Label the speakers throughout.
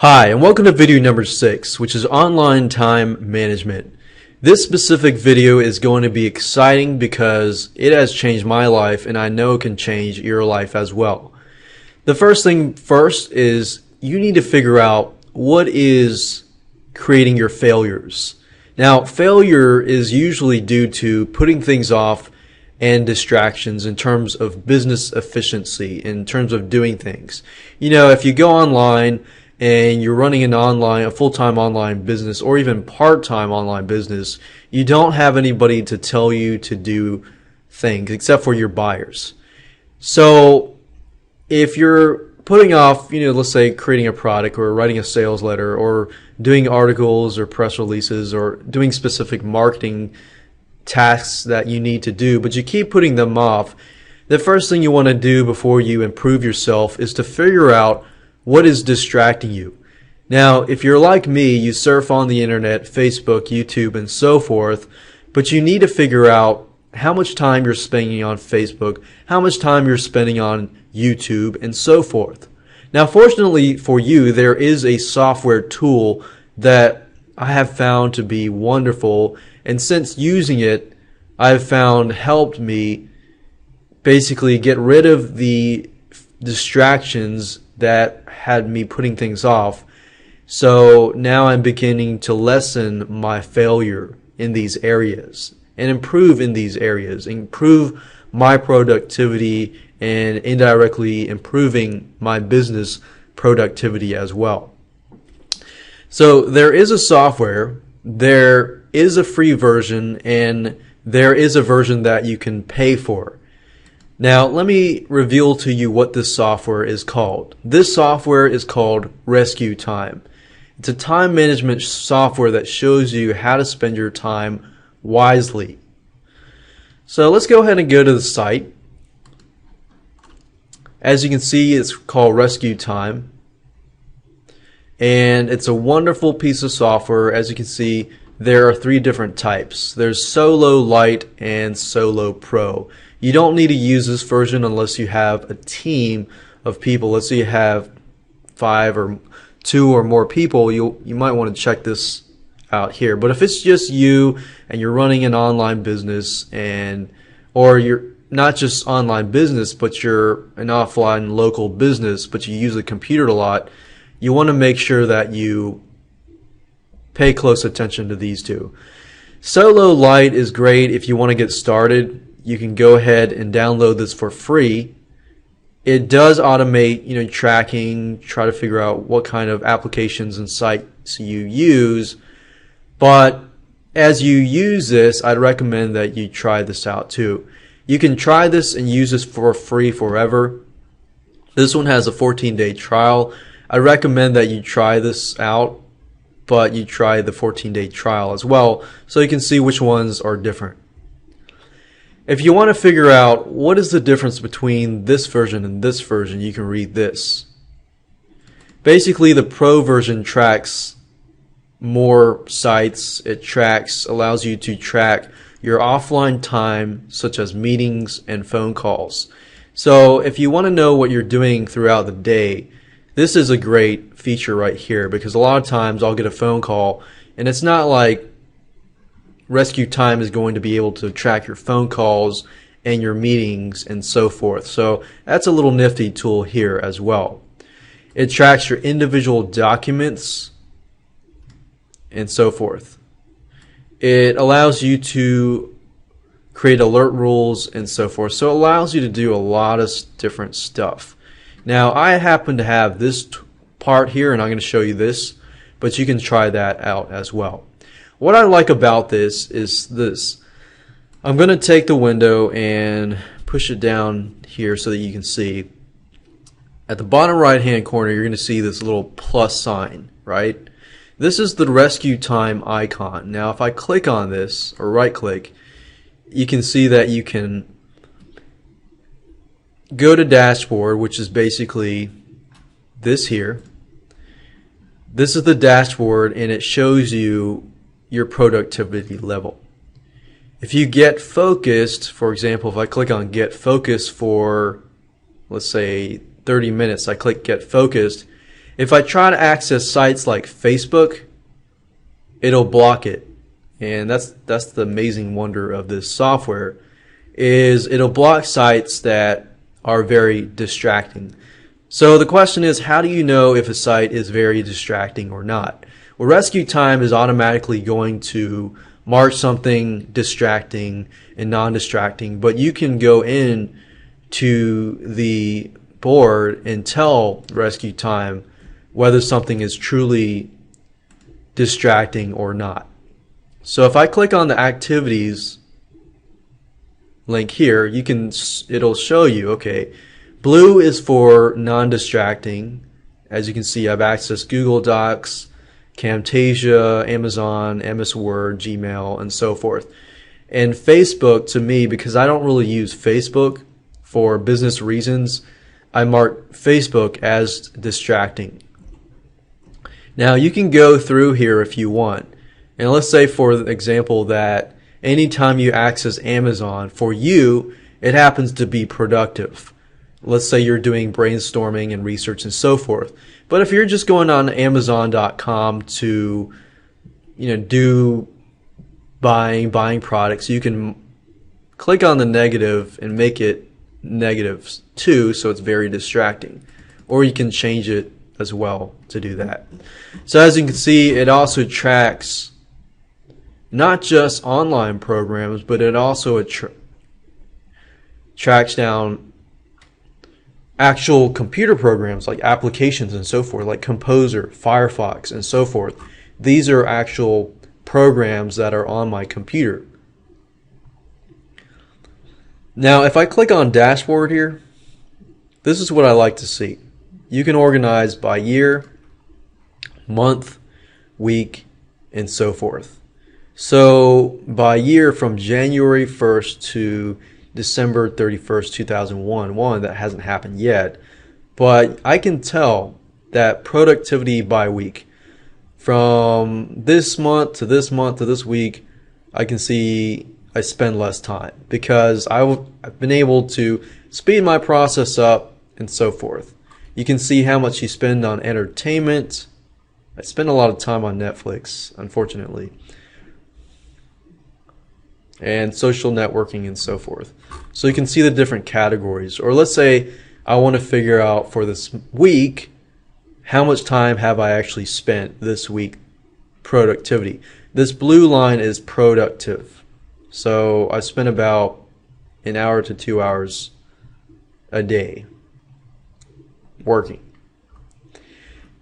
Speaker 1: Hi, and welcome to video number 6, which is online time management. This specific video is going to be exciting because it has changed my life and I know it can change your life as well. The first thing first is you need to figure out what is creating your failures. Now, failure is usually due to putting things off and distractions in terms of business efficiency, in terms of doing things. You know, if you go online and you're running a full-time online business or even part-time online business, you don't have anybody to tell you to do things except for your buyers. So if you're putting off, let's say creating a product or writing a sales letter or doing articles or press releases or doing specific marketing tasks that you need to do, but you keep putting them off, the first thing you want to do before you improve yourself is to figure out what is distracting you. Now, if you're like me, you surf on the internet, Facebook, YouTube, and so forth, but you need to figure out how much time you're spending on Facebook, how much time you're spending on YouTube, and so forth. Now, fortunately for you, there is a software tool that I have found to be wonderful, and since using it, I've found helped me basically get rid of the distractions that had me putting things off. So now I'm beginning to lessen my failure in these areas and improve in these areas, improve my productivity and indirectly improving my business productivity as well. So there is a software, there is a free version, and there is a version that you can pay for. Now, let me reveal to you what this software is called. This software is called Rescue Time. It's a time management software that shows you how to spend your time wisely. So let's go ahead and go to the site. As you can see, it's called Rescue Time. And it's a wonderful piece of software. As you can see, there are 3 different types. There's Solo, Lite, and Solo Pro. You don't need to use this version unless you have a team of people. Let's say you have 5 or 2 or more people. You might want to check this out here. But if it's just you and you're running an online business, or you're not just online business, but you're an offline local business, but you use the computer a lot, you want to make sure that you pay close attention to these 2. Solo Lite is great if you want to get started. You can go ahead and download this for free. It does automate, tracking, try to figure out what kind of applications and sites you use. But as you use this, I'd recommend that you try this out too. You can try this and use this for free forever. This one has a 14-day trial. I recommend that you try this out, but you try the 14-day trial as well so you can see which ones are different. If you want to figure out what is the difference between this version and this version, you can read this. Basically, the Pro version tracks more sites. It allows you to track your offline time, such as meetings and phone calls. So if you want to know what you're doing throughout the day, this is a great feature right here, because a lot of times I'll get a phone call and it's not like Rescue Time is going to be able to track your phone calls and your meetings and so forth. So that's a little nifty tool here as well. It tracks your individual documents and so forth. It allows you to create alert rules and so forth. So it allows you to do a lot of different stuff. Now, I happen to have this part here, and I'm going to show you this, but you can try that out as well. What I like about this is this. I'm going to take the window and push it down here so that you can see. At the bottom right hand corner, you're going to see this little plus sign, right? This is the Rescue Time icon. Now, if I click on this, or right click, you can see that you can go to dashboard, which is basically this here. This is the dashboard, and it shows you your productivity level. If you get focused, for example, if I click on get focused for, let's say, 30 minutes, I click get focused, If I try to access sites like Facebook, it'll block it. And that's the amazing wonder of this software, is it'll block sites that are very distracting. So the question is, how do you know if a site is very distracting or not? Well, Rescue Time is automatically going to mark something distracting and non-distracting, but you can go in to the board and tell Rescue Time whether something is truly distracting or not. So if I click on the activities link here, it'll show you, okay, blue is for non-distracting. As you can see, I've accessed Google Docs, Camtasia, Amazon, MS Word, Gmail, and so forth. And Facebook, to me, because I don't really use Facebook for business reasons, I mark Facebook as distracting. Now you can go through here if you want. And let's say, for example, that anytime you access Amazon, for you, it happens to be productive. Let's say you're doing brainstorming and research and so forth. But if you're just going on Amazon.com to, do buying products, you can click on the negative and make it negative too, so it's very distracting. Or you can change it as well to do that. So as you can see, it also tracks not just online programs, but it also tracks down actual computer programs like applications and so forth, like Composer, Firefox, and so forth. These are actual programs that are on my computer. Now, if I click on Dashboard here, this is what I like to see. You can organize by year, month, week, and so forth. So by year, from January 1st to December 31st, 2001, that hasn't happened yet, but I can tell that productivity by week, from this month to this month to this week, I can see I spend less time because I've been able to speed my process up and so forth. You can see how much you spend on entertainment. I spend a lot of time on Netflix, unfortunately, and social networking and so forth. So you can see the different categories. Or let's say I want to figure out for this week, how much time have I actually spent this week? Productivity. This blue line is productive. So I spent about an hour to 2 hours a day working.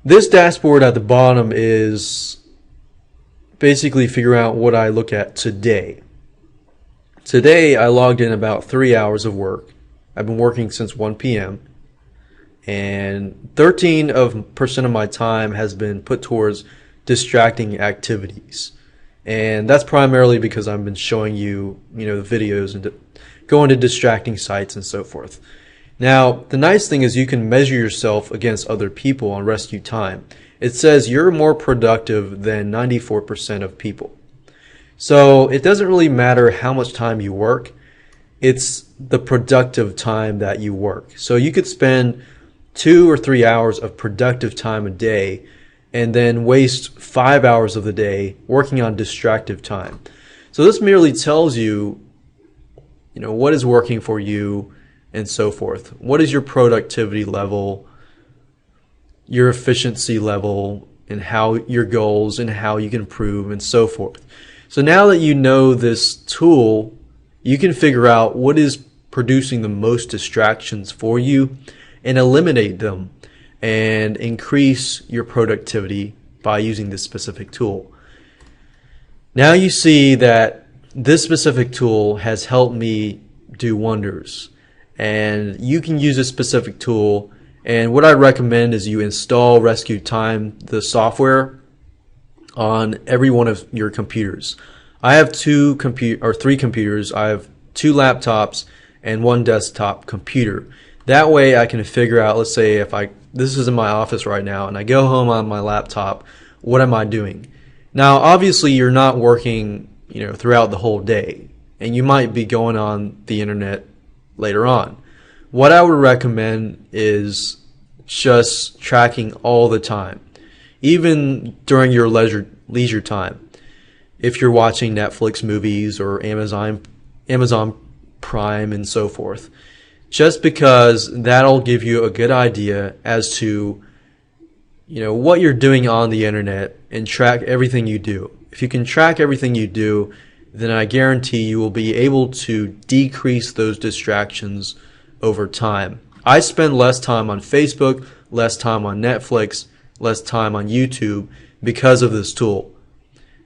Speaker 1: This dashboard at the bottom is basically figuring out what I look at today. Today I logged in about 3 hours of work. I've been working since 1 p.m. and 13% of my time has been put towards distracting activities. And that's primarily because I've been showing you, the videos and going to distracting sites and so forth. Now, the nice thing is you can measure yourself against other people on Rescue Time. It says you're more productive than 94% of people. So it doesn't really matter how much time you work. It's the productive time that you work. So you could spend 2 or 3 hours of productive time a day and then waste 5 hours of the day working on distractive time. So this merely tells you, what is working for you and so forth. What is your productivity level, your efficiency level, and how your goals and how you can improve and so forth. So now that you know this tool, you can figure out what is producing the most distractions for you and eliminate them and increase your productivity by using this specific tool. Now you see that this specific tool has helped me do wonders, and you can use a specific tool. And what I recommend is you install Rescue Time, the software, on every one of your computers. I have 3 computers. I have 2 laptops and 1 desktop computer. That way I can figure out, let's say this is in my office right now and I go home on my laptop, what am I doing? Now obviously you're not working, throughout the whole day, and you might be going on the internet later on. What I would recommend is just tracking all the time, even during your leisure time. If you're watching Netflix movies or Amazon Prime and so forth, just because that'll give you a good idea as to what you're doing on the internet and track everything you do. If you can track everything you do, then I guarantee you will be able to decrease those distractions over time. I spend less time on Facebook, less time on Netflix, less time on YouTube because of this tool.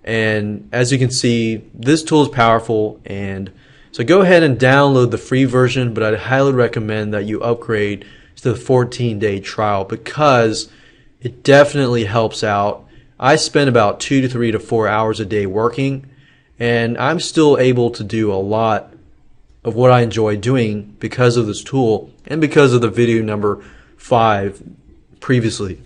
Speaker 1: And as you can see, this tool is powerful, and so go ahead and download the free version, but I'd highly recommend that you upgrade to the 14-day trial because it definitely helps out. I spend about 2 to 3 to 4 hours a day working, and I'm still able to do a lot of what I enjoy doing because of this tool and because of the video number 5 previously.